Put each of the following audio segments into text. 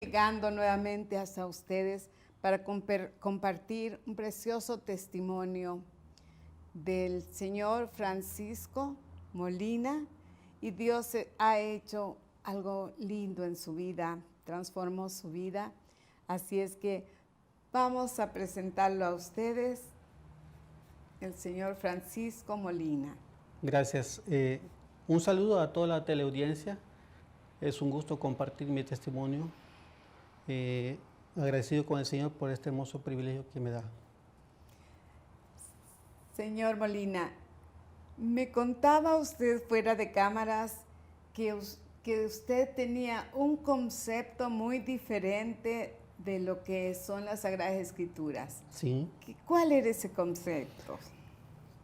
Llegando nuevamente hasta ustedes para compartir un precioso testimonio del señor Francisco Molina, y Dios ha hecho algo lindo en su vida, transformó su vida. Así es que vamos a presentarlo a ustedes, el señor Francisco Molina. Gracias. Un saludo a toda la teleaudiencia. Es un gusto compartir mi testimonio. Agradecido con el Señor por este hermoso privilegio que me da. Señor Molina, me contaba usted fuera de cámaras que usted tenía un concepto muy diferente de lo que son las Sagradas Escrituras. Sí. ¿Cuál era ese concepto?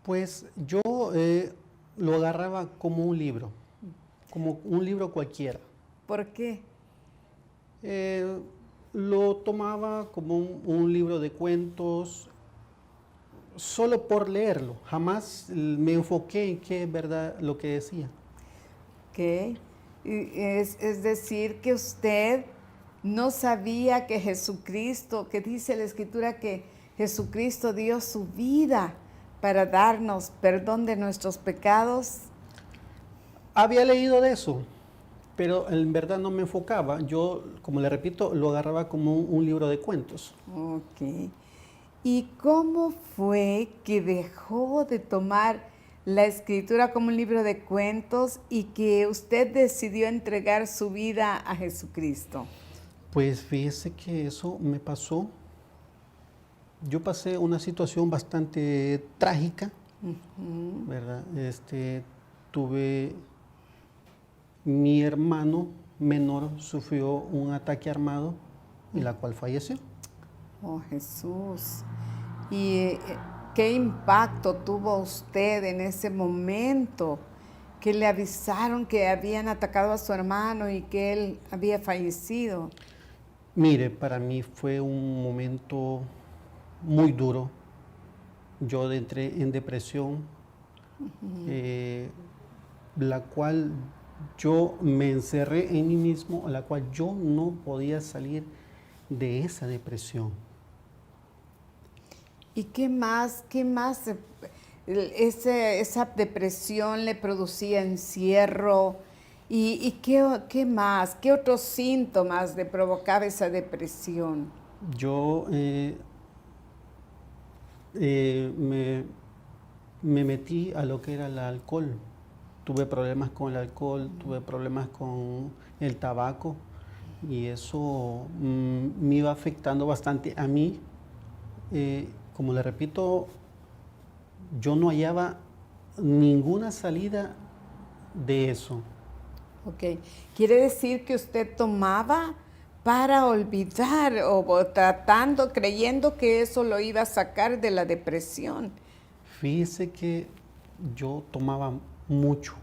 Pues yo lo agarraba como un libro cualquiera. ¿Por qué? Lo tomaba como un libro de cuentos, solo por leerlo. Jamás me enfoqué en qué es verdad lo que decía. ¿Qué? Es decir, que usted no sabía que Jesucristo, que dice la Escritura que Jesucristo dio su vida para darnos perdón de nuestros pecados. Había leído de eso, pero en verdad no me enfocaba. Yo, como le repito, lo agarraba como un libro de cuentos. Ok. ¿Y cómo fue que dejó de tomar la Escritura como un libro de cuentos y que usted decidió entregar su vida a Jesucristo? Pues fíjese que eso me pasó. Yo pasé una situación bastante trágica, ¿verdad? Mi hermano menor sufrió un ataque armado y la cual falleció. Oh, Jesús. ¿Y qué impacto tuvo usted en ese momento que le avisaron que habían atacado a su hermano y que él había fallecido? Mire, para mí fue un momento muy duro. Yo entré en depresión, la cual yo me encerré en mí mismo, a la cual yo no podía salir de esa depresión. ¿Y qué más esa depresión le producía encierro? ¿Y qué más? ¿Qué otros síntomas le provocaba esa depresión? Yo me metí a lo que era el alcohol. Tuve problemas con el alcohol, tuve problemas con el tabaco y eso me iba afectando bastante a mí. Como le repito, yo no hallaba ninguna salida de eso. Ok, quiere decir que usted tomaba para olvidar o tratando, creyendo que eso lo iba a sacar de la depresión. Fíjese que yo tomaba mucho.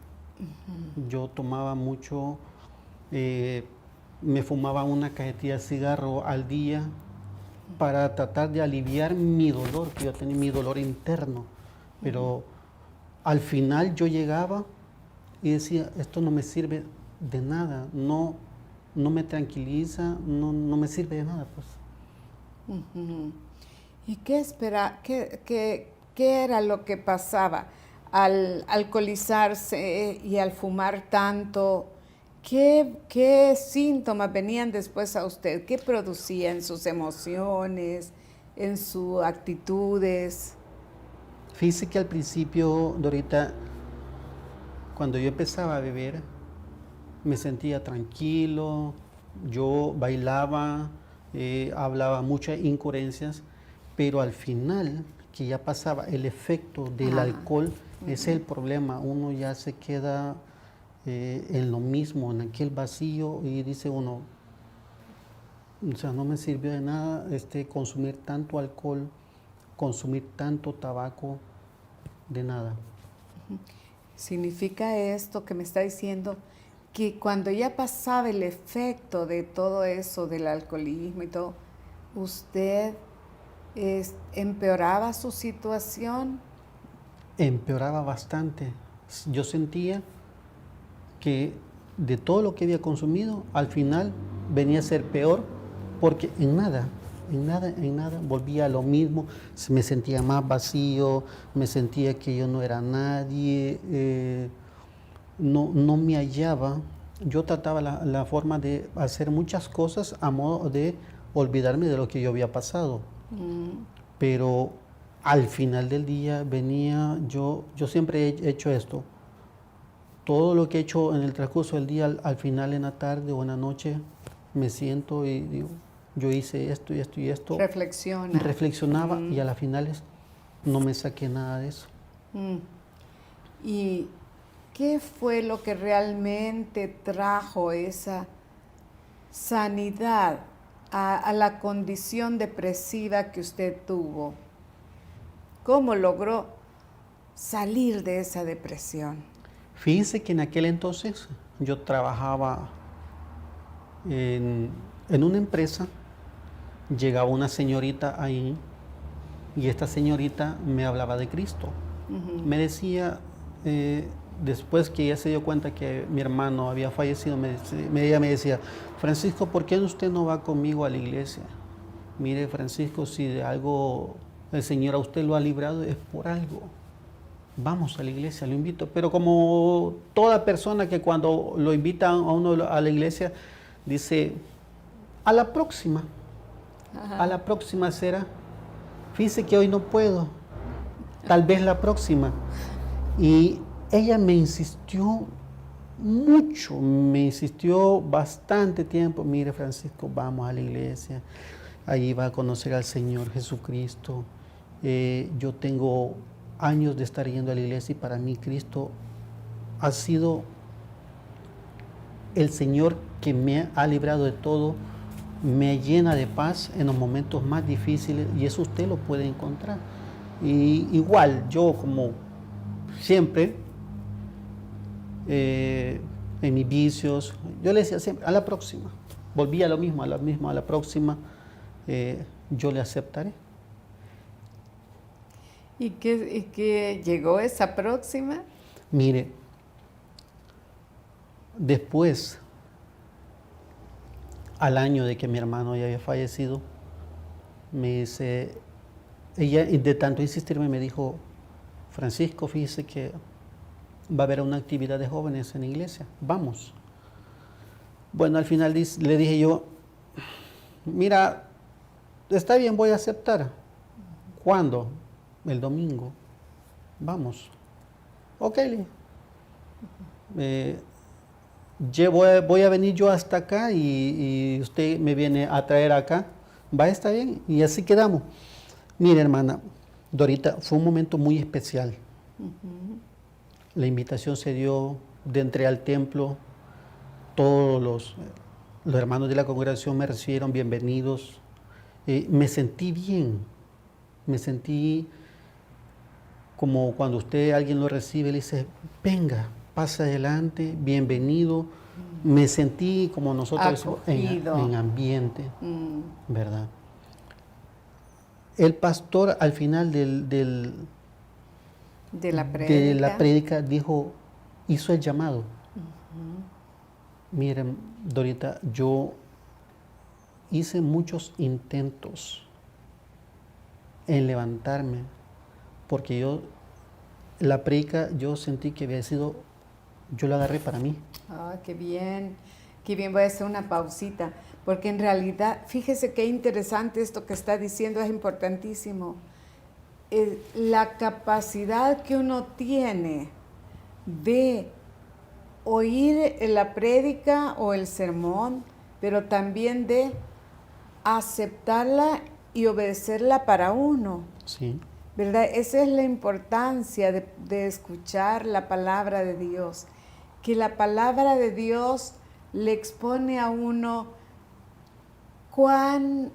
Yo tomaba mucho, me fumaba una cajetilla de cigarro al día para tratar de aliviar mi dolor, que yo tenía mi dolor interno. Pero al final yo llegaba y decía, esto no me sirve de nada, no me tranquiliza, no me sirve de nada, pues. ¿Y qué era lo que pasaba al alcoholizarse y al fumar tanto? ¿Qué síntomas venían después a usted? ¿Qué producía en sus emociones, en sus actitudes? Fíjese que al principio, Dorita, cuando yo empezaba a beber, me sentía tranquilo, yo bailaba, hablaba muchas incoherencias, pero al final, que ya pasaba el efecto del alcohol, ese es el problema. Uno ya se queda en lo mismo, en aquel vacío, y dice uno, o sea, no me sirvió de nada consumir tanto alcohol, consumir tanto tabaco, de nada. ¿Significa esto que me está diciendo que cuando ya pasaba el efecto de todo eso, del alcoholismo y todo, usted empeoraba su situación? Empeoraba bastante. Yo sentía que de todo lo que había consumido, al final venía a ser peor, porque en nada volvía a lo mismo, me sentía más vacío, me sentía que yo no era nadie, no me hallaba. Yo trataba la forma de hacer muchas cosas a modo de olvidarme de lo que yo había pasado. Pero al final del día venía, yo siempre he hecho esto. Todo lo que he hecho en el transcurso del día, al final en la tarde o en la noche, me siento y digo, yo hice esto y esto y esto. Reflexiona. Reflexionaba y a las finales no me saqué nada de eso. ¿Y qué fue lo que realmente trajo esa sanidad a la condición depresiva que usted tuvo? ¿Cómo logró salir de esa depresión? Fíjense que en aquel entonces yo trabajaba en una empresa, llegaba una señorita ahí y esta señorita me hablaba de Cristo. Me decía, después que ella se dio cuenta que mi hermano había fallecido, ella me decía, Francisco, ¿por qué usted no va conmigo a la iglesia? Mire, Francisco, si de algo el Señor a usted lo ha librado, es por algo. Vamos a la iglesia, lo invito. Pero como toda persona que cuando lo invitan a uno a la iglesia, dice, a la próxima. Ajá. A la próxima será. Fíjese que hoy no puedo. Tal vez la próxima. Y ella me insistió mucho, me insistió bastante tiempo. Mire, Francisco, vamos a la iglesia. Allí va a conocer al Señor Jesucristo. Yo tengo años de estar yendo a la iglesia y para mí Cristo ha sido el Señor que me ha librado de todo, me llena de paz en los momentos más difíciles y eso usted lo puede encontrar. Y igual, yo como siempre, en mis vicios, yo le decía siempre, a la próxima, volvía a lo mismo, a la próxima, yo le aceptaré. ¿Y qué llegó esa próxima? Mire, después, al año de que mi hermano ya había fallecido, me dice, ella de tanto insistirme me dijo, Francisco, fíjese que va a haber una actividad de jóvenes en la iglesia, vamos. Bueno, al final le dije yo, mira, está bien, voy a aceptar. ¿Cuándo? El domingo. Vamos. Ok, voy a venir yo hasta acá y usted me viene a traer acá. Va, está bien. Y así quedamos. Mire, hermana, Dorita, fue un momento muy especial. La invitación se dio de entré al templo. Todos los hermanos de la congregación me recibieron bienvenidos. Me sentí bien. Me sentí como cuando alguien lo recibe, le dice, venga, pasa adelante, bienvenido. Me sentí como nosotros en ambiente, ¿verdad? El pastor al final de la prédica dijo, hizo el llamado. Miren, Dorita, yo hice muchos intentos en levantarme, porque la prédica yo sentí que había sido, yo la agarré para mí. Ah, qué bien, voy a hacer una pausita, porque en realidad, fíjese qué interesante esto que está diciendo, es importantísimo. La capacidad que uno tiene de oír la prédica o el sermón, pero también de aceptarla y obedecerla para uno. Sí. ¿Verdad? Esa es la importancia de escuchar la palabra de Dios, que la palabra de Dios le expone a uno cuán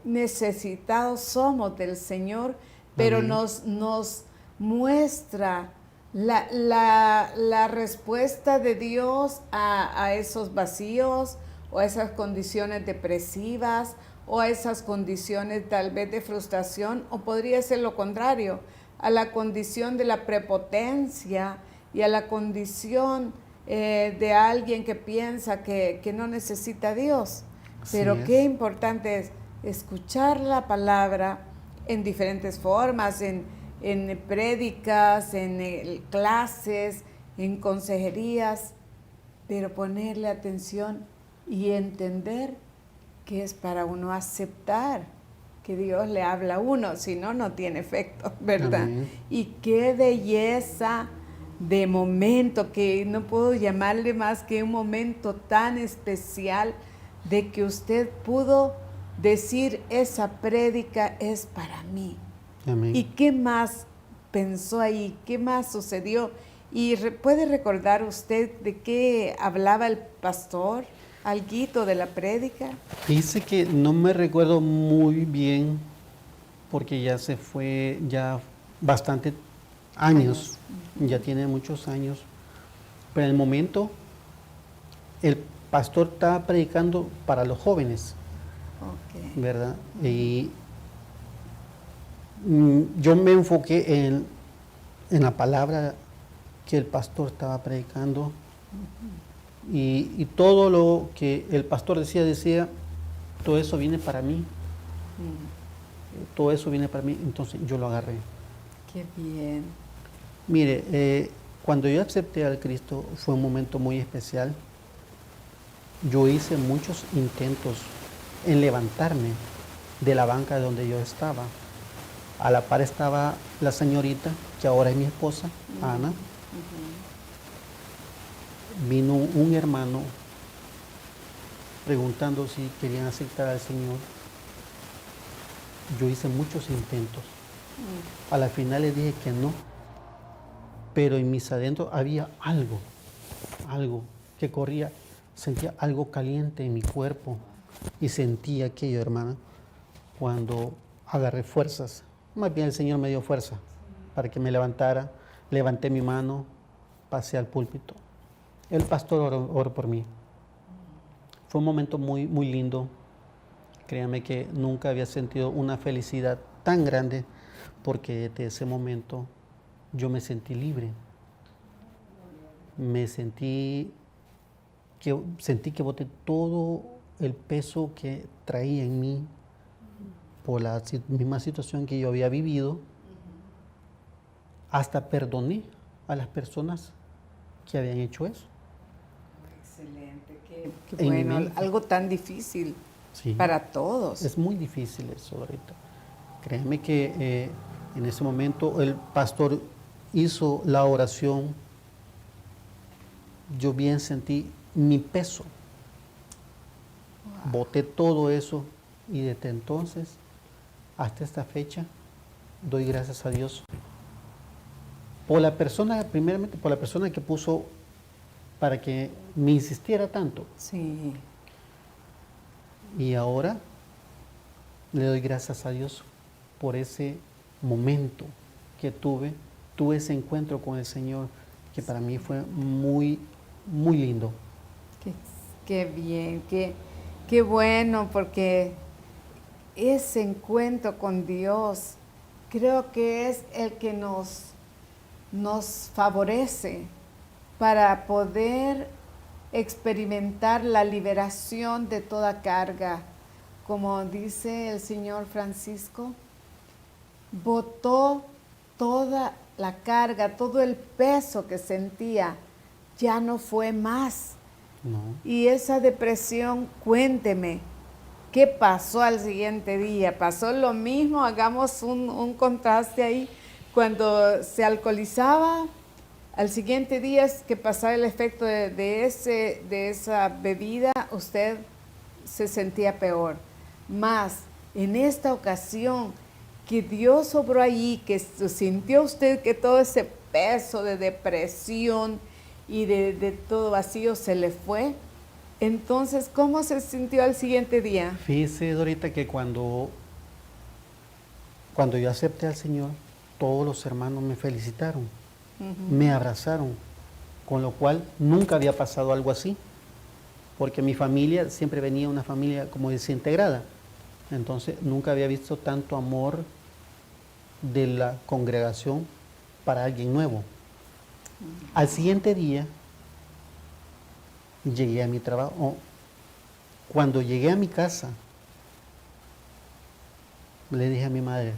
necesitados somos del Señor, pero nos muestra la respuesta de Dios a esos vacíos o a esas condiciones depresivas o a esas condiciones tal vez de frustración, o podría ser lo contrario, a la condición de la prepotencia y a la condición de alguien que piensa que no necesita a Dios. Así Pero es. qué importante es escuchar la palabra en diferentes formas, en prédicas, en clases, en consejerías, pero ponerle atención y entender que es para uno aceptar que Dios le habla a uno, si no, no tiene efecto, ¿verdad? Amén. Y qué belleza de momento, que no puedo llamarle más que un momento tan especial de que usted pudo decir, esa prédica es para mí. Amén. ¿Y qué más pensó ahí? ¿Qué más sucedió? ¿Y puede recordar usted de qué hablaba el pastor? ¿Alguito de la prédica? Dice que no me recuerdo muy bien porque ya se fue ya bastante años, ya tiene muchos años, pero en el momento el pastor estaba predicando para los jóvenes, Ok. ¿verdad? Y yo me enfoqué en la palabra que el pastor estaba predicando y todo lo que el pastor decía, todo eso viene para mí, todo eso viene para mí, entonces yo lo agarré. Qué bien. Mire, cuando yo acepté al Cristo fue un momento muy especial. Yo hice muchos intentos en levantarme de la banca donde yo estaba. A la par estaba la señorita, que ahora es mi esposa, Ana. Vino un hermano preguntando si querían aceptar al Señor. Yo hice muchos intentos. A la final les dije que no, pero en mis adentros había algo que corría. Sentía algo caliente en mi cuerpo y sentía aquello, hermana, cuando agarré fuerzas. Más bien el Señor me dio fuerza para que me levantara. Levanté mi mano, pasé al púlpito. El pastor oró por mí. Fue un momento muy, muy lindo. Créanme que nunca había sentido una felicidad tan grande porque desde ese momento yo me sentí libre. Sentí que boté todo el peso que traía en mí por la misma situación que yo había vivido. Hasta perdoné a las personas que habían hecho eso. Excelente, qué En mi bueno, mente. algo tan difícil Sí. para todos. Es muy difícil eso ahorita. Créeme que en ese momento el pastor hizo la oración. Yo bien sentí mi peso. Boté todo eso y desde entonces hasta esta fecha doy gracias a Dios por la persona, primeramente por la persona que puso para que me insistiera tanto. Sí, Y ahora le doy gracias a Dios por ese momento que tuve ese encuentro con el Señor que para mí fue muy, muy lindo. qué bien, qué bueno, porque ese encuentro con Dios creo que es el que nos favorece para poder experimentar la liberación de toda carga. Como dice el señor Francisco, botó toda la carga, todo el peso que sentía, ya no fue más. No. Y esa depresión, cuénteme, ¿qué pasó al siguiente día? ¿Pasó lo mismo? Hagamos un contraste ahí. Cuando se alcoholizaba, al siguiente día que pasaba el efecto de esa bebida, usted se sentía peor. Más, en esta ocasión, que Dios obró allí, que sintió usted que todo ese peso de depresión y de todo vacío se le fue. Entonces, ¿cómo se sintió al siguiente día? Fíjese, Dorita, que cuando yo acepté al Señor, todos los hermanos me felicitaron, me abrazaron, con lo cual nunca había pasado algo así, porque mi familia siempre venía una familia como desintegrada, entonces nunca había visto tanto amor de la congregación para alguien nuevo. Al siguiente día, llegué a mi trabajo. Cuando llegué a mi casa, le dije a mi madre,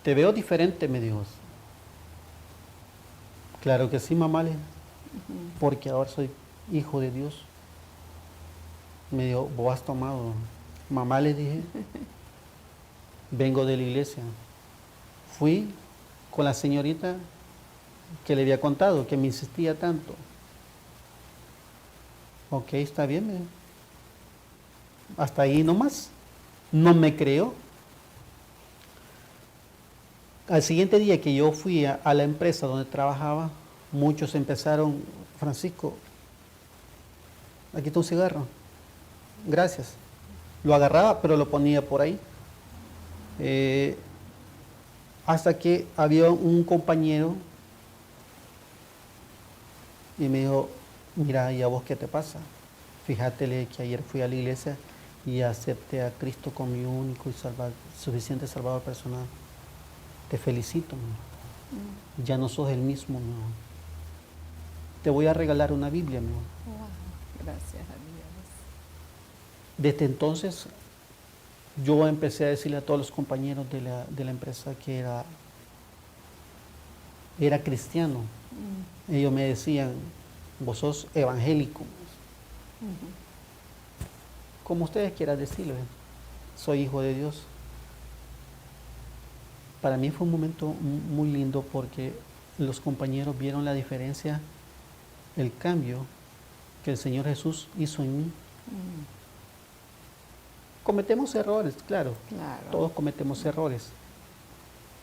te veo diferente, me dijo. Claro que sí, mamá, le dije, porque ahora soy hijo de Dios. Me dijo, vos has tomado. Mamá, le dije, vengo de la iglesia. Fui con la señorita que le había contado, que me insistía tanto. Ok, está bien, me dijo. Hasta ahí nomás. No me creó. Al siguiente día que yo fui a la empresa donde trabajaba, muchos empezaron, Francisco, aquí está un cigarro, gracias. Lo agarraba, pero lo ponía por ahí. Hasta que había un compañero y me dijo, mira, ¿y a vos qué te pasa? Fíjate que ayer fui a la iglesia y acepté a Cristo como mi único y suficiente Salvador personal. Te felicito, ¿no? Ya no sos el mismo, ¿no? Te voy a regalar una Biblia, ¿no? Wow, gracias a Dios. Desde entonces, yo empecé a decirle a todos los compañeros de la empresa que era cristiano. Ellos me decían, vos sos evangélico. Como ustedes quieran decirlo, soy hijo de Dios. Para mí fue un momento muy lindo porque los compañeros vieron la diferencia, el cambio que el Señor Jesús hizo en mí. Cometemos errores, claro, todos cometemos errores,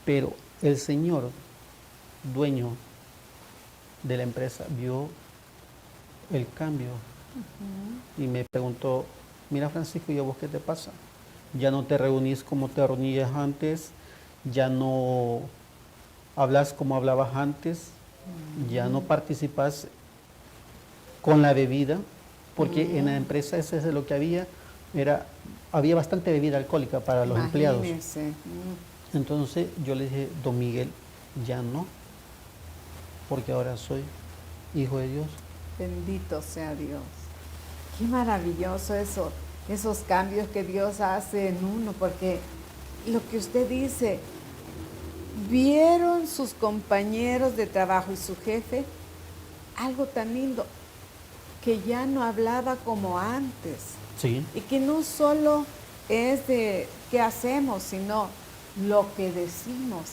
pero el Señor, dueño de la empresa, vio el cambio y me preguntó, mira Francisco, ¿y a vos qué te pasa? Ya no te reunís como te reunías antes, ya no hablas como hablabas antes, ya no participas con la bebida, porque en la empresa eso es lo que había bastante bebida alcohólica para los empleados. Entonces yo le dije, don Miguel, ya no, porque ahora soy hijo de Dios. Bendito sea Dios. Qué maravilloso esos cambios que Dios hace en uno, porque lo que usted dice, vieron sus compañeros de trabajo y su jefe algo tan lindo, que ya no hablaba como antes. Sí. Y que no solo es de qué hacemos, sino lo que decimos.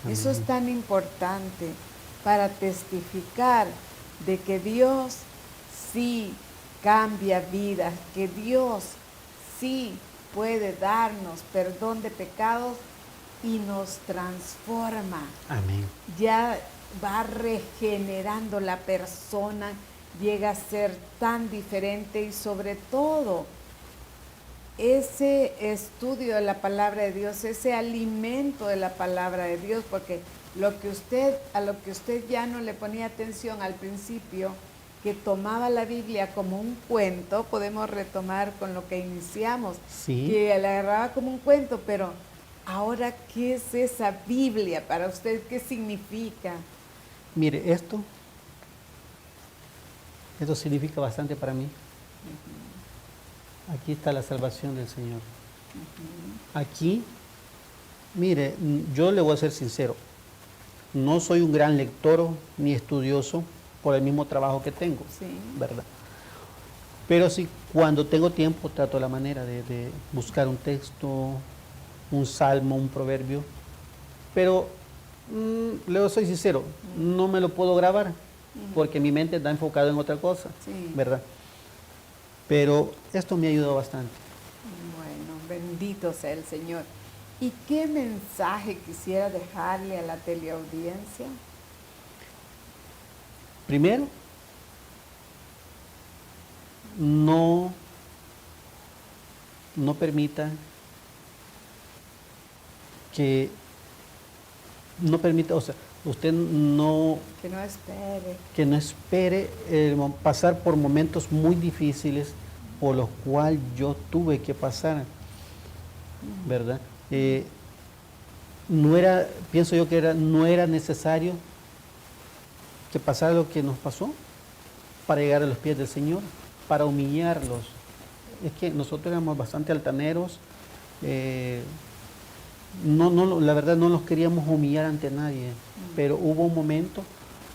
Eso es tan importante para testificar de que Dios sí cambia vidas, que Dios sí puede darnos perdón de pecados y nos transforma. Amén. Ya va regenerando la persona, llega a ser tan diferente y sobre todo ese estudio de la palabra de Dios, ese alimento de la palabra de Dios, porque a lo que usted ya no le ponía atención al principio, que tomaba la Biblia como un cuento, podemos retomar con lo que iniciamos, sí, que la agarraba como un cuento, pero ahora, ¿qué es esa Biblia para usted? ¿Qué significa? Mire, esto significa bastante para mí. Aquí está la salvación del Señor. Aquí, mire, yo le voy a ser sincero, no soy un gran lector ni estudioso por el mismo trabajo que tengo, ¿verdad? Pero sí, cuando tengo tiempo trato la manera de buscar un texto, un salmo, un proverbio, pero le soy sincero, no me lo puedo grabar porque mi mente está enfocada en otra cosa, ¿verdad? Pero esto me ha ayudado bastante. Bueno, bendito sea el Señor. ¿Y qué mensaje quisiera dejarle a la teleaudiencia? Primero, no permita o sea, usted no... Que no espere pasar por momentos muy difíciles por los cuales yo tuve que pasar, ¿verdad? Pienso yo no era necesario que pasara lo que nos pasó para llegar a los pies del Señor, para humillarlos. Es que nosotros éramos bastante altaneros, la verdad no nos queríamos humillar ante nadie, pero hubo un momento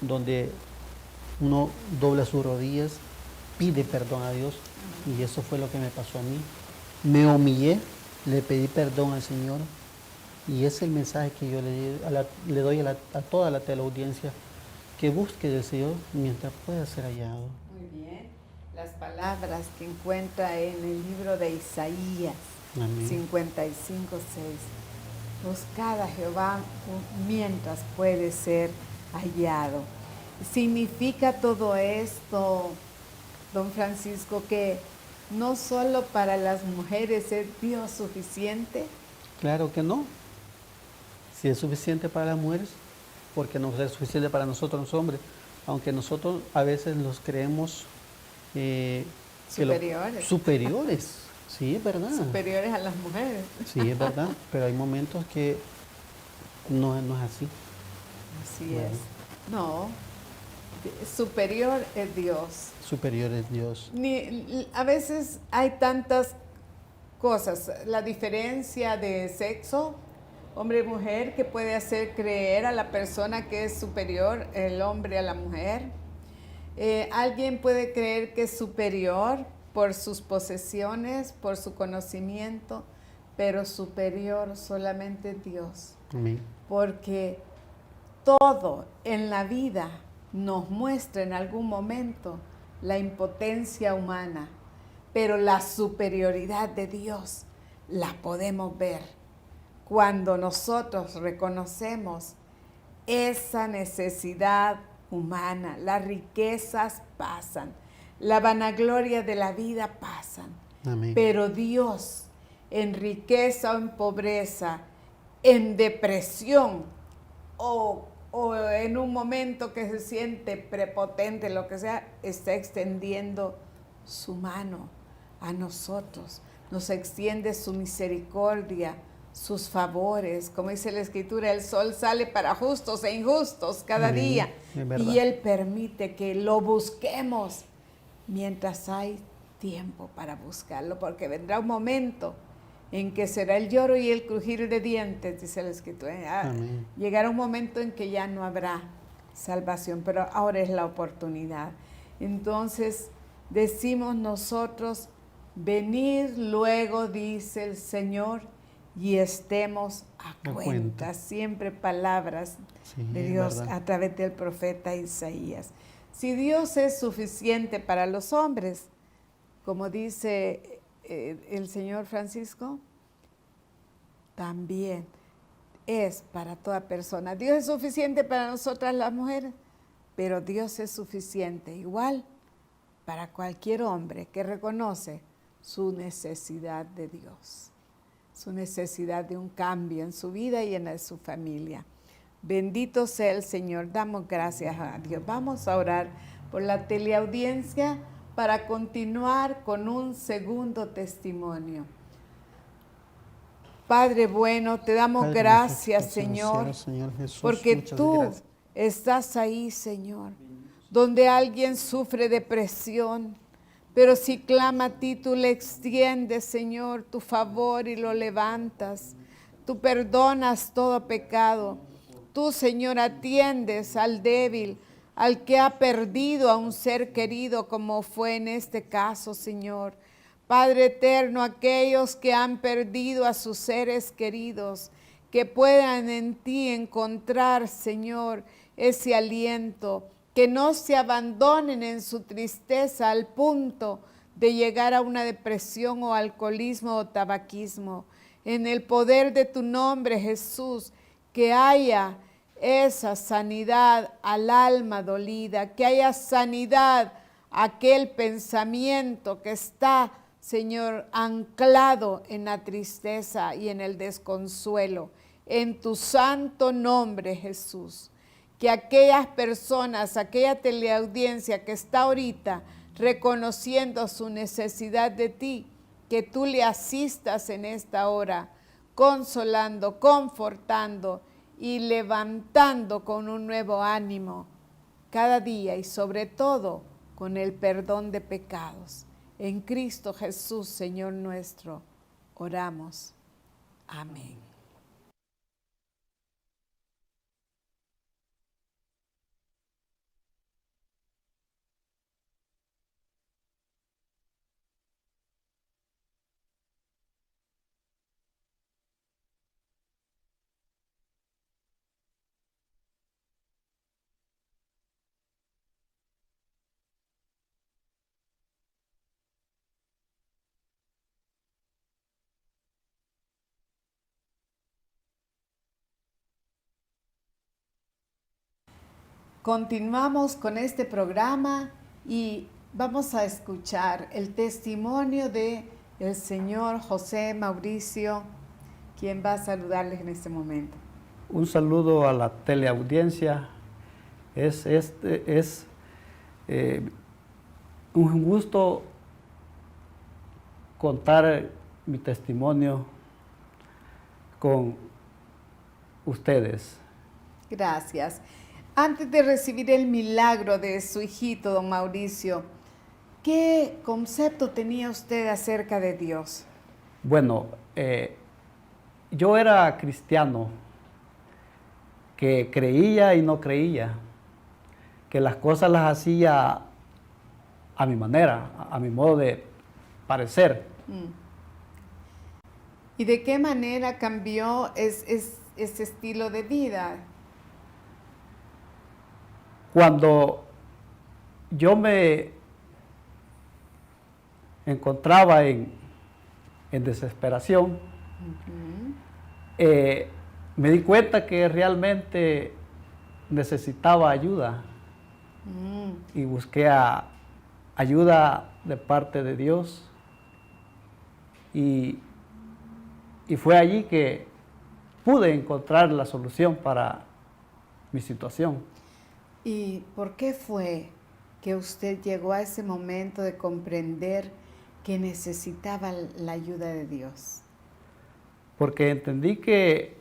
donde uno dobla sus rodillas, pide perdón a Dios, y eso fue lo que me pasó a mí. Me humillé, le pedí perdón al Señor, y ese es el mensaje que yo le doy a toda la teleaudiencia, que busque del Señor mientras pueda ser hallado. Muy bien. Las palabras que encuentra en el libro de Isaías, Amén. 55:6. Buscad a Jehová mientras puede ser hallado. ¿Significa todo esto, don Francisco, que no solo para las mujeres es Dios suficiente? Claro que no. Si es suficiente para las mujeres, porque no es suficiente para nosotros los hombres, aunque nosotros a veces los creemos superiores. Superiores, sí, es verdad. Superiores a las mujeres. Sí, es verdad, pero hay momentos que no es así. Así bueno. es. No, superior es Dios. Superior es Dios. A veces hay tantas cosas, la diferencia de sexo, hombre y mujer, que puede hacer creer a la persona que es superior, el hombre a la mujer. Alguien puede creer que es superior por sus posesiones, por su conocimiento, pero superior solamente Dios. Amén. Porque todo en la vida nos muestra en algún momento la impotencia humana, pero la superioridad de Dios la podemos ver cuando nosotros reconocemos esa necesidad humana. Las riquezas pasan, la vanagloria de la vida pasan. Amén. Pero Dios, en riqueza o en pobreza, en depresión o en un momento que se siente prepotente, lo que sea, está extendiendo su mano a nosotros, nos extiende su misericordia, sus favores. Como dice la Escritura, el sol sale para justos e injustos cada Amén. día, y Él permite que lo busquemos mientras hay tiempo para buscarlo, porque vendrá un momento en que será el lloro y el crujir de dientes, dice la Escritura. Amén. Llegará un momento en que ya no habrá salvación, pero ahora es la oportunidad. Entonces decimos nosotros: venid luego, dice el Señor, y estemos a cuenta. Siempre palabras de Dios a través del profeta Isaías. Si Dios es suficiente para los hombres, como dice el señor Francisco, también es para toda persona. Dios es suficiente para nosotras las mujeres, pero Dios es suficiente igual para cualquier hombre que reconoce su necesidad de Dios, su necesidad de un cambio en su vida y en su familia. Bendito sea el Señor, damos gracias a Dios. Vamos a orar por la teleaudiencia para continuar con un segundo testimonio. Padre bueno, te damos Padre, gracias, Señor, Jesús, porque tú gracias. estás ahí, Señor, donde alguien sufre depresión, pero si clama a ti, tú le extiendes, Señor, tu favor y lo levantas. Tú perdonas todo pecado. Tú, Señor, atiendes al débil, al que ha perdido a un ser querido, como fue en este caso, Señor. Padre eterno, aquellos que han perdido a sus seres queridos, que puedan en ti encontrar, Señor, ese aliento, que no se abandonen en su tristeza al punto de llegar a una depresión o alcoholismo o tabaquismo. En el poder de tu nombre, Jesús, que haya esa sanidad al alma dolida, que haya sanidad a aquel pensamiento que está, Señor, anclado en la tristeza y en el desconsuelo. En tu santo nombre, Jesús, que aquellas personas, aquella teleaudiencia que está ahorita reconociendo su necesidad de ti, que tú le asistas en esta hora, consolando, confortando y levantando con un nuevo ánimo cada día, y sobre todo con el perdón de pecados. En Cristo Jesús, Señor nuestro, oramos. Amén. Continuamos con este programa y vamos a escuchar el testimonio de el señor José Mauricio, quien va a saludarles en este momento. Un saludo a la teleaudiencia. Es un gusto contar mi testimonio con ustedes. Gracias. Antes de recibir el milagro de su hijito, don Mauricio, ¿qué concepto tenía usted acerca de Dios? Bueno, yo era cristiano, que creía y no creía, que las cosas las hacía a mi manera, a mi modo de parecer. ¿Y de qué manera cambió ese estilo de vida? Cuando yo me encontraba en desesperación, me di cuenta que realmente necesitaba ayuda y busqué ayuda de parte de Dios y fue allí que pude encontrar la solución para mi situación. ¿Y por qué fue que usted llegó a ese momento de comprender que necesitaba la ayuda de Dios? Porque entendí que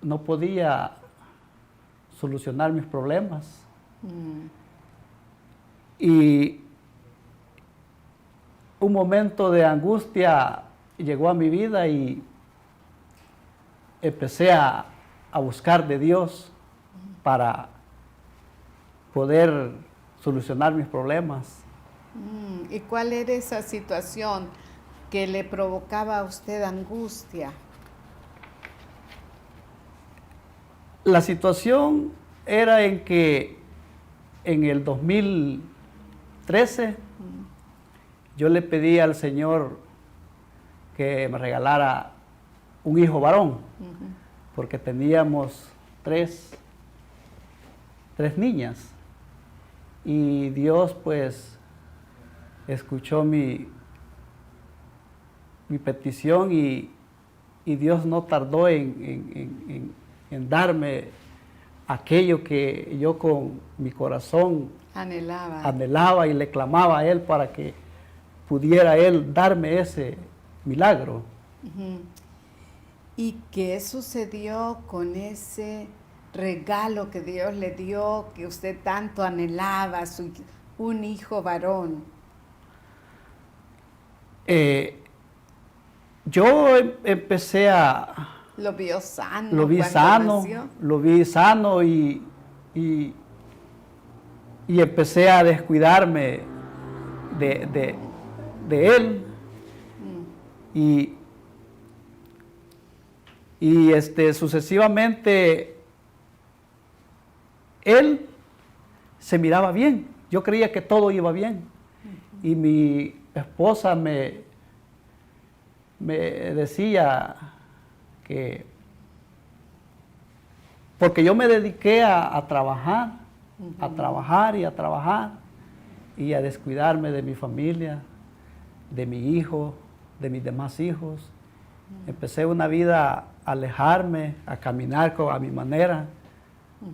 no podía solucionar mis problemas. Y un momento de angustia llegó a mi vida y empecé a buscar de Dios para poder solucionar mis problemas. ¿Y cuál era esa situación que le provocaba a usted angustia? La situación era en que en el 2013 yo le pedí al Señor que me regalara un hijo varón, porque teníamos tres niñas. Y Dios pues escuchó mi petición y Dios no tardó en darme aquello que yo con mi corazón anhelaba y le clamaba a Él para que pudiera Él darme ese milagro. ¿Y qué sucedió con ese regalo que Dios le dio, que usted tanto anhelaba, un hijo varón? Yo empecé ¿Lo vio sano? Lo vi sano y empecé a descuidarme de él. Y sucesivamente él se miraba bien. Yo creía que todo iba bien. Y mi esposa me decía que, porque yo me dediqué a trabajar, a trabajar y a descuidarme de mi familia, de mi hijo, de mis demás hijos. Empecé una vida a alejarme, a caminar a mi manera,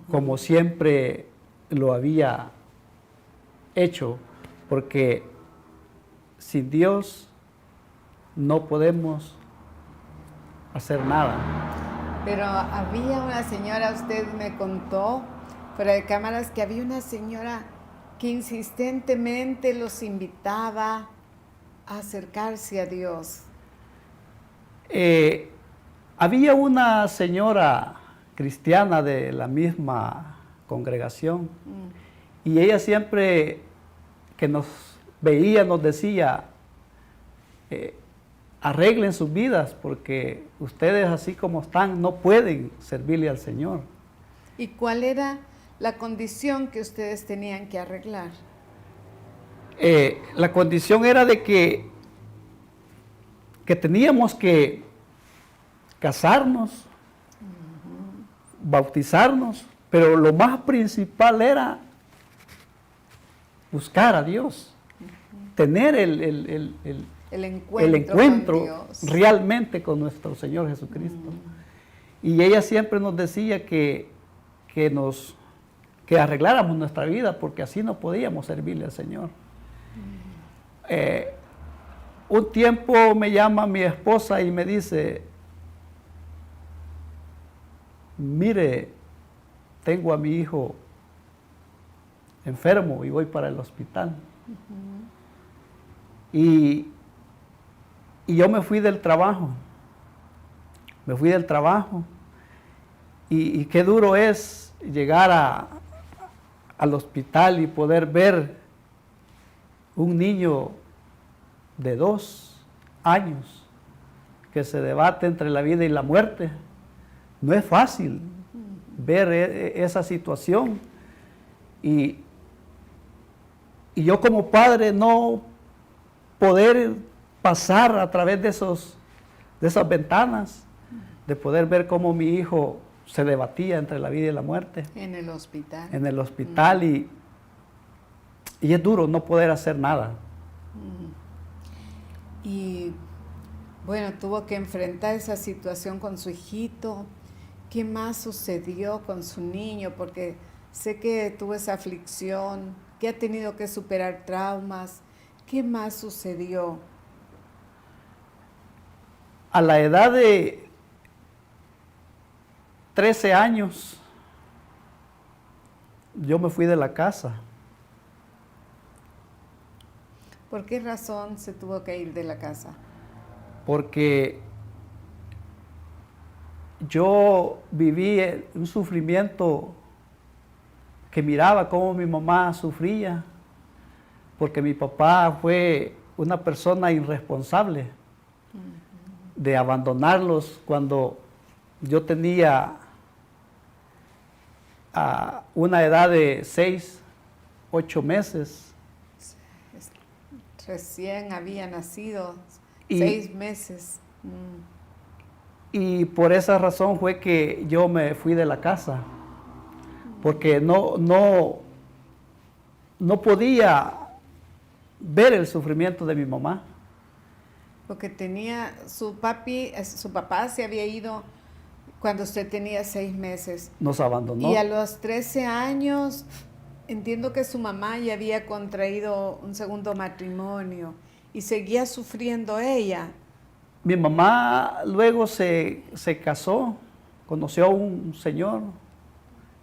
como siempre lo había hecho, porque sin Dios no podemos hacer nada. Pero había una señora, usted me contó fuera de cámaras, que había una señora que insistentemente los invitaba a acercarse a Dios? Había una señora cristiana de la misma congregación y ella siempre que nos veía nos decía, arreglen sus vidas porque ustedes así como están no pueden servirle al Señor. ¿Y cuál era la condición que ustedes tenían que arreglar? La condición era de que teníamos que casarnos, bautizarnos, pero lo más principal era buscar a Dios, tener el encuentro con Dios. realmente con nuestro Señor Jesucristo. Y ella siempre nos decía que arregláramos nuestra vida porque así no podíamos servirle al Señor. Un tiempo me llama mi esposa y me dice, mire, tengo a mi hijo enfermo y voy para el hospital. Y yo me fui del trabajo. Y qué duro es llegar al hospital y poder ver un niño de 2 años que se debate entre la vida y la muerte. No es fácil ver esa situación. Y yo como padre no poder pasar a través de esas ventanas, de poder ver cómo mi hijo se debatía entre la vida y la muerte. En el hospital. En el hospital y es duro no poder hacer nada. Y bueno, tuvo que enfrentar esa situación con su hijito. ¿Qué más sucedió con su niño? Porque sé que tuvo esa aflicción, que ha tenido que superar traumas. ¿Qué más sucedió? A la edad de 13 años, yo me fui de la casa. ¿Por qué razón se tuvo que ir de la casa? Porque yo viví un sufrimiento que miraba cómo mi mamá sufría, porque mi papá fue una persona irresponsable de abandonarlos cuando yo tenía una edad de 6, 8 meses. Recién había nacido, Y- 6 meses. Y por esa razón fue que yo me fui de la casa, porque no podía ver el sufrimiento de mi mamá. Porque tenía su papá se había ido cuando usted tenía 6 meses. Nos abandonó. Y a los 13 años, entiendo que su mamá ya había contraído un segundo matrimonio y seguía sufriendo ella. Mi mamá luego se casó, conoció a un señor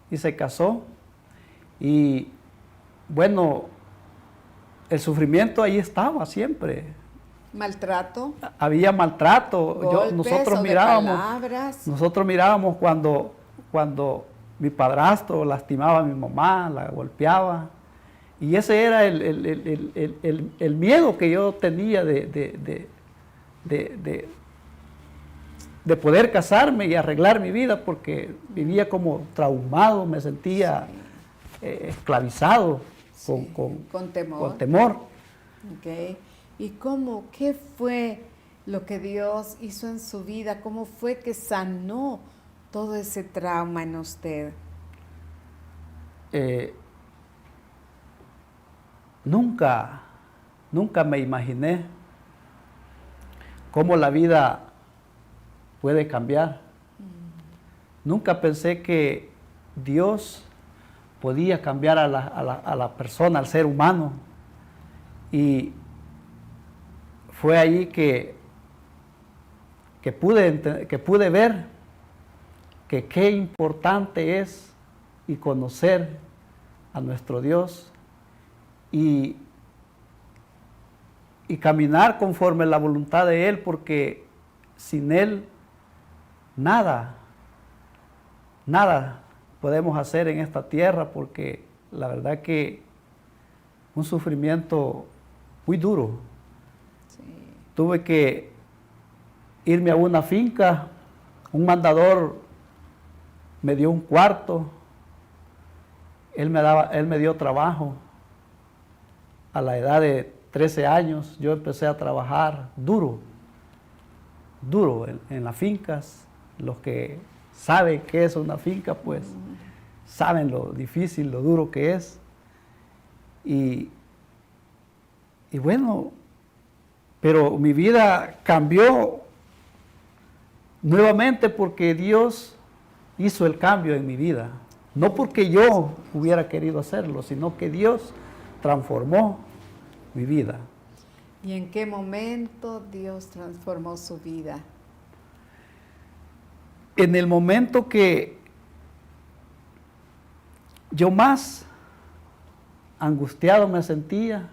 y se casó. Y bueno, el sufrimiento ahí estaba siempre. Maltrato, Había maltrato. golpes Nosotros o de mirábamos. palabras. Nosotros mirábamos cuando mi padrastro lastimaba a mi mamá, la golpeaba. Y ese era el miedo que yo tenía de poder casarme y arreglar mi vida, porque vivía como traumado, me sentía esclavizado Con temor. con temor. Ok. ¿Y qué fue lo que Dios hizo en su vida? ¿Cómo fue que sanó todo ese trauma en usted? Nunca me imaginé cómo la vida puede cambiar. Nunca pensé que Dios podía cambiar a la persona, al ser humano. Y fue ahí que pude ver que qué importante es y conocer a nuestro Dios y caminar conforme la voluntad de Él, porque sin Él nada podemos hacer en esta tierra, porque la verdad que un sufrimiento muy duro. Sí. Tuve que irme a una finca, un mandador me dio un cuarto, él me dio trabajo. A la edad de 13 años yo empecé a trabajar duro en las fincas. Los que saben qué es una finca, pues saben lo difícil, lo duro que es. Y bueno, pero mi vida cambió nuevamente porque Dios hizo el cambio en mi vida. No porque yo hubiera querido hacerlo, sino que Dios transformó mi vida. ¿Y en qué momento Dios transformó su vida? En el momento que yo más angustiado me sentía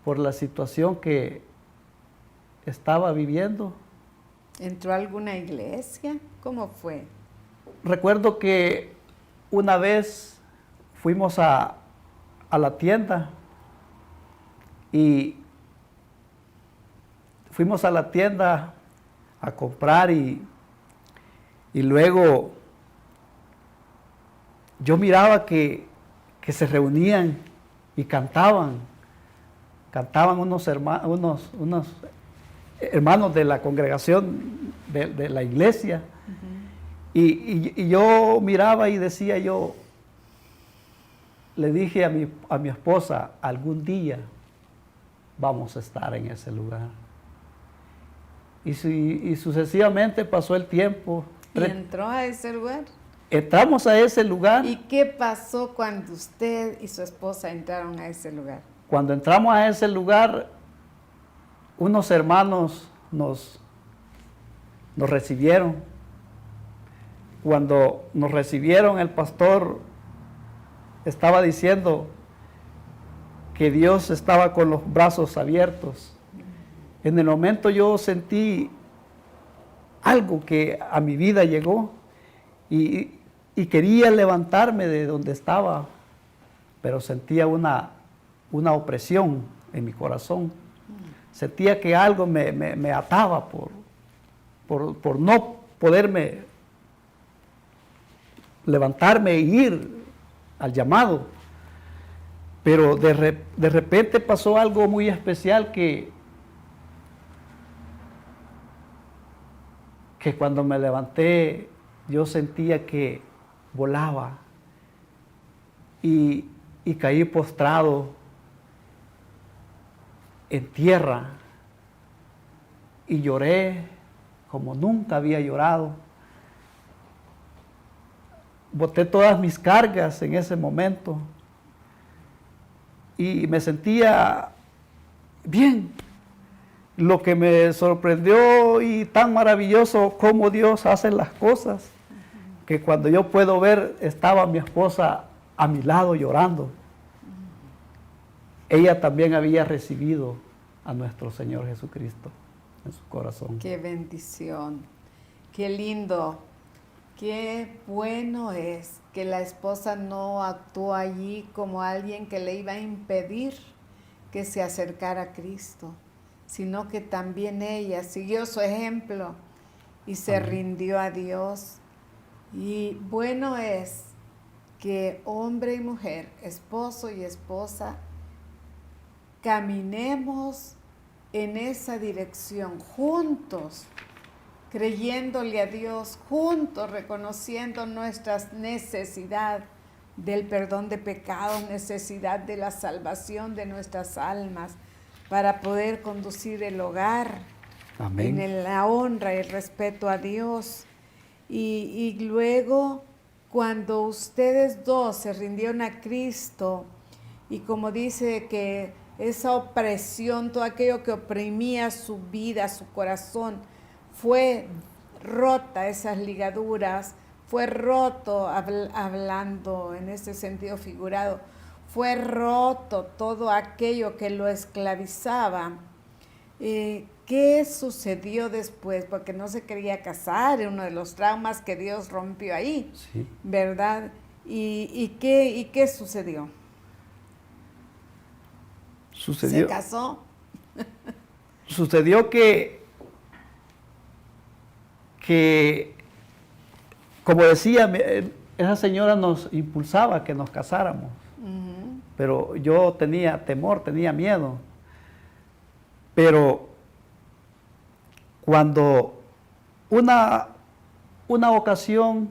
por la situación que estaba viviendo. ¿Entró a alguna iglesia? ¿Cómo fue? Recuerdo que una vez fuimos a la tienda y fuimos a la tienda a comprar y luego yo miraba que se reunían y cantaban unos hermanos de la congregación de la iglesia. Y yo miraba y decía yo, le dije a mi esposa, algún día vamos a estar en ese lugar. Y sucesivamente pasó el tiempo. ¿Y entró a ese lugar? Entramos a ese lugar. ¿Y qué pasó cuando usted y su esposa entraron a ese lugar? Cuando entramos a ese lugar, unos hermanos nos recibieron. Cuando nos recibieron, el pastor estaba diciendo que Dios estaba con los brazos abiertos. En el momento yo sentí algo que a mi vida llegó y quería levantarme de donde estaba, pero sentía una opresión en mi corazón. Sentía que algo me ataba por no poderme levantarme e ir al llamado. Pero de repente pasó algo muy especial que cuando me levanté yo sentía que volaba y caí postrado en tierra y lloré como nunca había llorado. Boté todas mis cargas en ese momento y me sentía bien. Lo que me sorprendió y tan maravilloso cómo Dios hace las cosas, que cuando yo puedo ver, estaba mi esposa a mi lado llorando. Ella también había recibido a nuestro Señor Jesucristo en su corazón. Qué bendición, qué lindo, qué bueno es que la esposa no actuó allí como alguien que le iba a impedir que se acercara a Cristo, sino que también ella siguió su ejemplo y se rindió a Dios. Y bueno es que hombre y mujer, esposo y esposa, caminemos en esa dirección juntos, creyéndole a Dios, juntos reconociendo nuestra necesidad del perdón de pecados, necesidad de la salvación de nuestras almas, para poder conducir el hogar. Amén. En la honra y el respeto a Dios. Y luego, cuando ustedes dos se rindieron a Cristo, y como dice que esa opresión, todo aquello que oprimía su vida, su corazón, fue rota, esas ligaduras, fue roto, hablando en ese sentido figurado, fue roto todo aquello que lo esclavizaba. ¿Qué sucedió después? Porque no se quería casar, uno de los traumas que Dios rompió ahí, Sí. ¿verdad? ¿Y qué sucedió? Sucedió, ¿Se casó? sucedió que, como decía, esa señora nos impulsaba a que nos casáramos. Pero yo tenía temor, tenía miedo. Pero cuando una ocasión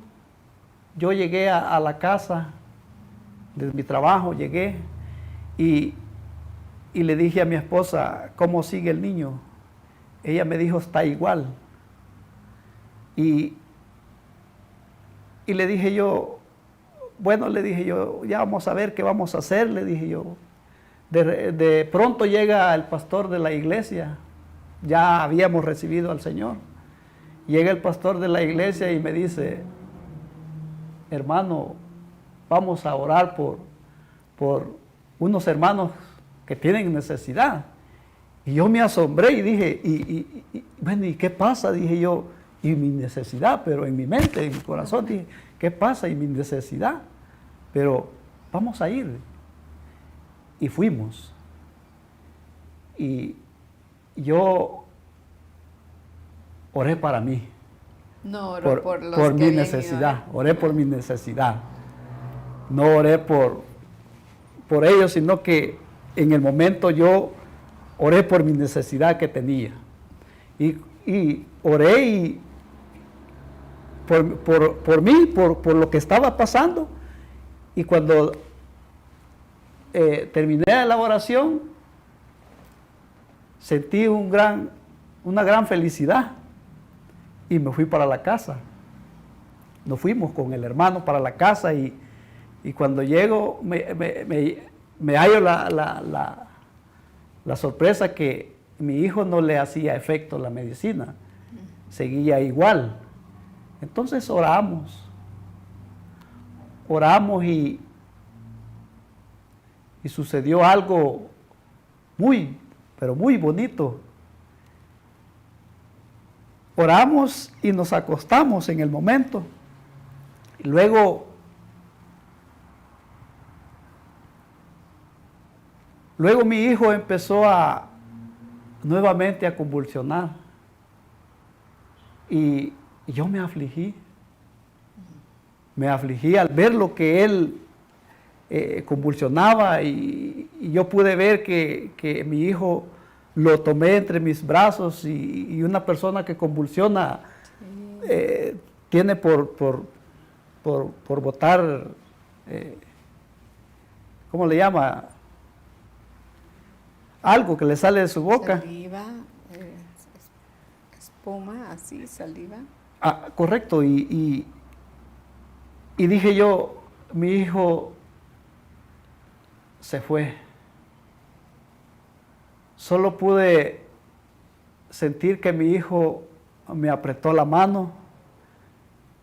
yo llegué a la casa de mi trabajo, llegué y le dije a mi esposa, ¿cómo sigue el niño? Ella me dijo, está igual. Y le dije yo, bueno, le dije yo, ya vamos a ver qué vamos a hacer, le dije yo. De pronto llega el pastor de la iglesia, ya habíamos recibido al Señor. Llega el pastor de la iglesia y me dice, hermano, vamos a orar por unos hermanos que tienen necesidad. Y yo me asombré y dije, bueno, ¿y qué pasa? Dije yo, y mi necesidad, pero en mi mente, en mi corazón, dije, ¿qué pasa? Y mi necesidad, pero vamos a ir. Y fuimos. Y yo oré para mí. No oró por los por que mi habían ido. necesidad, oré por mi necesidad. No oré por ellos, sino que en el momento yo oré por mi necesidad que tenía. Y oré y por mí, por lo que estaba pasando. Y cuando terminé la oración, sentí una gran felicidad y me fui para la casa. Nos fuimos con el hermano para la casa y cuando llego me hallo la sorpresa que mi hijo no le hacía efecto la medicina, seguía igual. Entonces oramos y sucedió algo muy, pero muy bonito. Oramos y nos acostamos en el momento. Y luego mi hijo empezó nuevamente a convulsionar. Y yo me afligí. Me afligí al ver lo que él convulsionaba y yo pude ver que mi hijo lo tomé entre mis brazos y una persona que convulsiona tiene por botar, ¿cómo le llama? Algo que le sale de su boca. Saliva, espuma, así, saliva. Ah, correcto, y dije yo, mi hijo se fue. Solo pude sentir que mi hijo me apretó la mano.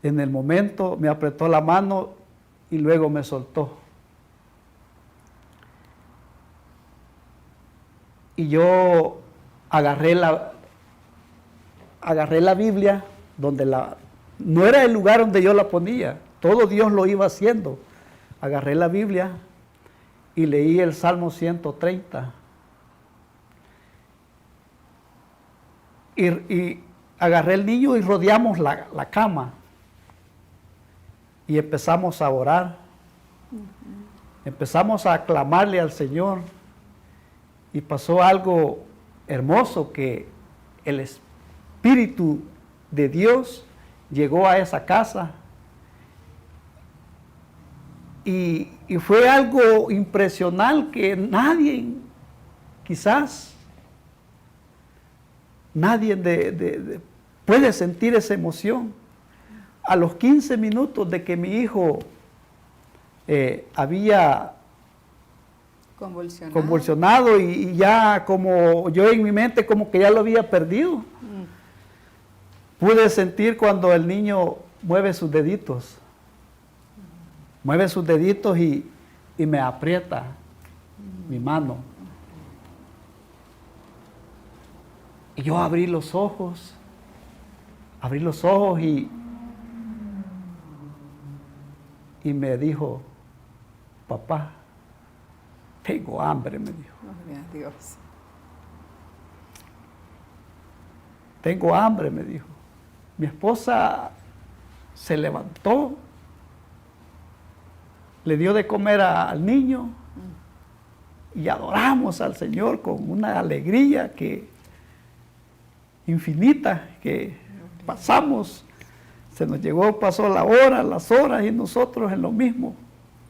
En el momento me apretó la mano y luego me soltó. Y yo agarré la Biblia, no era el lugar donde yo la ponía, todo Dios lo iba haciendo. Agarré la Biblia y leí el Salmo 130. Y agarré el niño y rodeamos la cama. Y empezamos a orar. Empezamos a clamarle al Señor. Y pasó algo hermoso, que el Espíritu de Dios llegó a esa casa. Y fue algo impresionante que nadie puede sentir esa emoción. A los 15 minutos de que mi hijo había convulsionado y ya como yo en mi mente como que ya lo había perdido, pude sentir cuando el niño mueve sus deditos. Mueve sus deditos y y me aprieta mi mano. Y yo abrí los ojos y me dijo, papá, tengo hambre, me dijo. Gloria a Dios. Tengo hambre, me dijo. Mi esposa se levantó, le dio de comer al niño y adoramos al Señor con una alegría infinita que pasamos. Se nos pasó la hora, las horas y nosotros en lo mismo,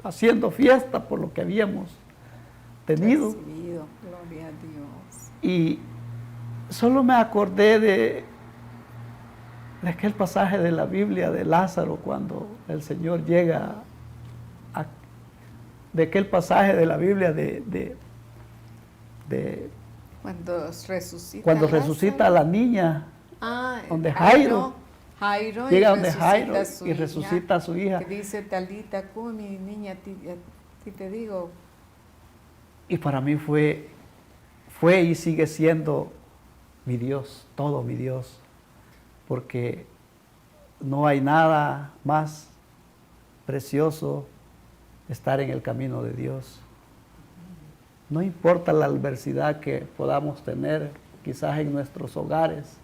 haciendo fiesta por lo que habíamos tenido. Recibido. Gloria a Dios. Y solo me acordé de aquel pasaje de la Biblia de Lázaro cuando el Señor llega de aquel pasaje de la Biblia de Cuando resucita. cuando Lázaro. resucita a la niña, donde Jairo llega y donde Jairo resucita a su y resucita a su hija. Que dice, Talita cumi, niña, a ti te digo. Y para mí fue y sigue siendo mi Dios, todo mi Dios, porque no hay nada más precioso estar en el camino de Dios. No importa la adversidad que podamos tener, quizás en nuestros hogares,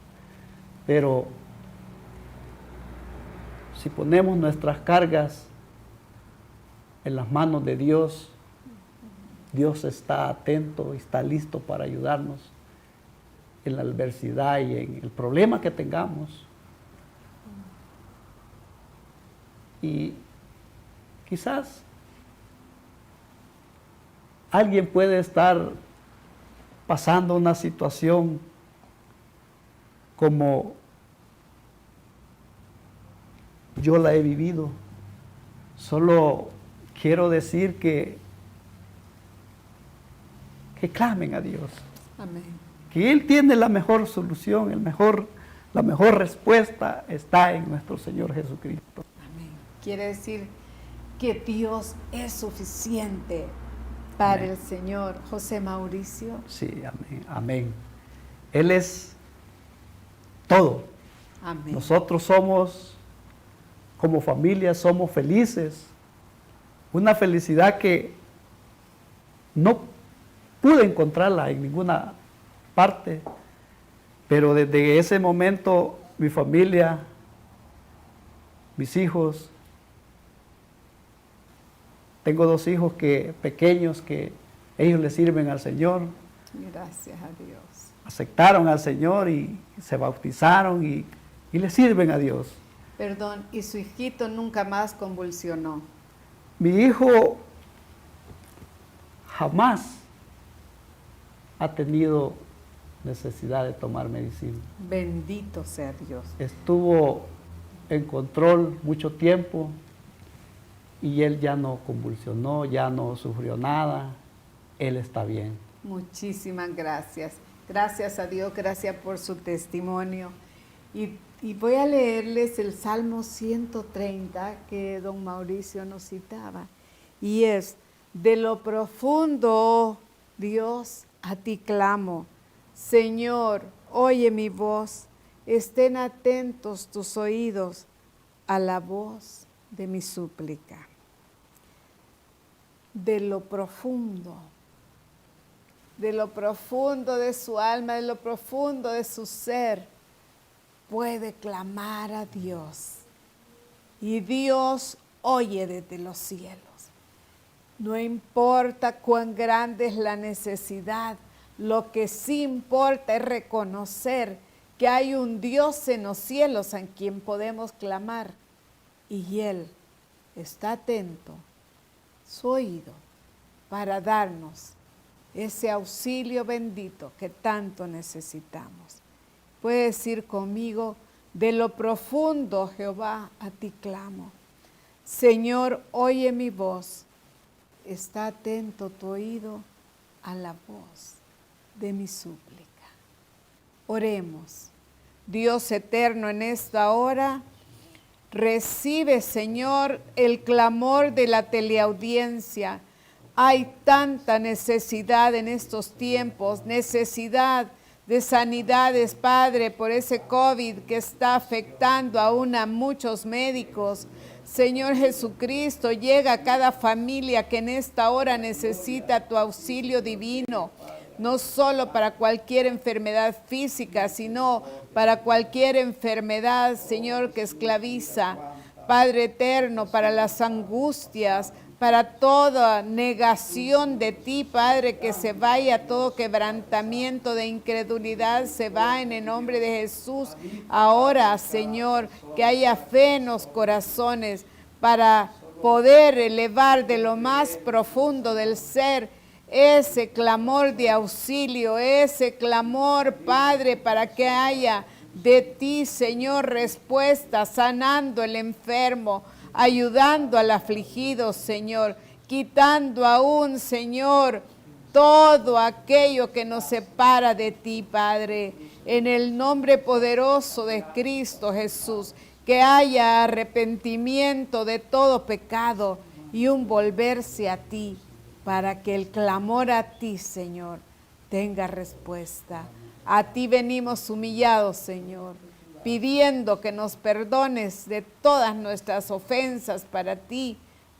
pero si ponemos nuestras cargas en las manos de Dios, Dios está atento y está listo para ayudarnos en la adversidad y en el problema que tengamos. Y quizás alguien puede estar pasando una situación como yo la he vivido. Solo quiero decir que clamen a Dios. Amén. Que Él tiene la mejor solución, la mejor respuesta está en nuestro Señor Jesucristo. Amén. Quiere decir que Dios es suficiente para Amén. el Señor. José Mauricio. Sí, amén, amén. Él es todo. Amén. Nosotros somos, como familia, somos felices. Una felicidad que no pude encontrarla en ninguna parte, pero desde ese momento mi familia, mis hijos, tengo 2 hijos pequeños que ellos le sirven al Señor, Gracias a Dios. aceptaron al Señor y se bautizaron y le sirven a Dios. Perdón, y su hijito nunca más convulsionó. Mi hijo jamás ha tenido necesidad de tomar medicina. Bendito sea Dios. Estuvo en control mucho tiempo y él ya no convulsionó, ya no sufrió nada, él está bien. Muchísimas gracias. Gracias a Dios, gracias por su testimonio. Y voy a leerles el Salmo 130 que don Mauricio nos citaba. Y es, de lo profundo, Dios, a ti clamo. Señor, oye mi voz, estén atentos tus oídos a la voz de mi súplica. De lo profundo de su alma, de lo profundo de su ser, puede clamar a Dios. Y Dios oye desde los cielos. No importa cuán grande es la necesidad, lo que sí importa es reconocer que hay un Dios en los cielos a quien podemos clamar. Y Él está atento, su oído, para darnos ese auxilio bendito que tanto necesitamos. Puede decir conmigo, de lo profundo, Jehová, a ti clamo. Señor, oye mi voz. Está atento tu oído a la voz de mi súplica. Oremos. Dios eterno, en esta hora, recibe, Señor, el clamor de la teleaudiencia. Hay tanta necesidad en estos tiempos, necesidad de sanidades, Padre, por ese COVID que está afectando aún a muchos médicos. Señor Jesucristo, llega a cada familia que en esta hora necesita tu auxilio divino, no solo para cualquier enfermedad física, sino para cualquier enfermedad, Señor, que esclaviza. Padre eterno, para las angustias, para toda negación de ti, Padre, que se vaya todo quebrantamiento de incredulidad, se va en el nombre de Jesús. Ahora, Señor, que haya fe en los corazones para poder elevar de lo más profundo del ser ese clamor de auxilio, ese clamor, Padre, para que haya de ti, Señor, respuesta, sanando el enfermo, ayudando al afligido, Señor, quitando aún, Señor, todo aquello que nos separa de ti, Padre, en el nombre poderoso de Cristo Jesús, que haya arrepentimiento de todo pecado y un volverse a ti, para que el clamor a ti, Señor, tenga respuesta. A ti venimos humillados, Señor, pidiendo que nos perdones de todas nuestras ofensas para ti,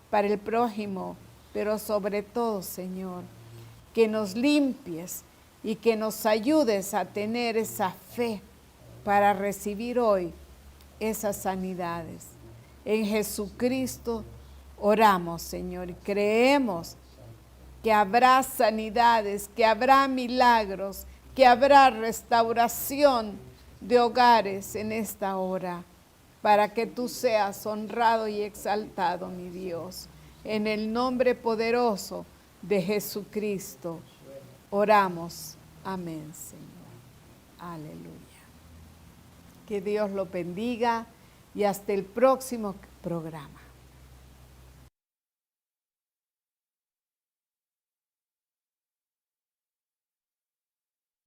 para el prójimo, pero sobre todo, Señor, que nos limpies y que nos ayudes a tener esa fe para recibir hoy esas sanidades. En Jesucristo oramos, Señor, y creemos que habrá sanidades, que habrá milagros, que habrá restauración de hogares en esta hora, para que tú seas honrado y exaltado, mi Dios. En el nombre poderoso de Jesucristo, oramos. Amén, Señor. Aleluya. Que Dios lo bendiga y hasta el próximo programa.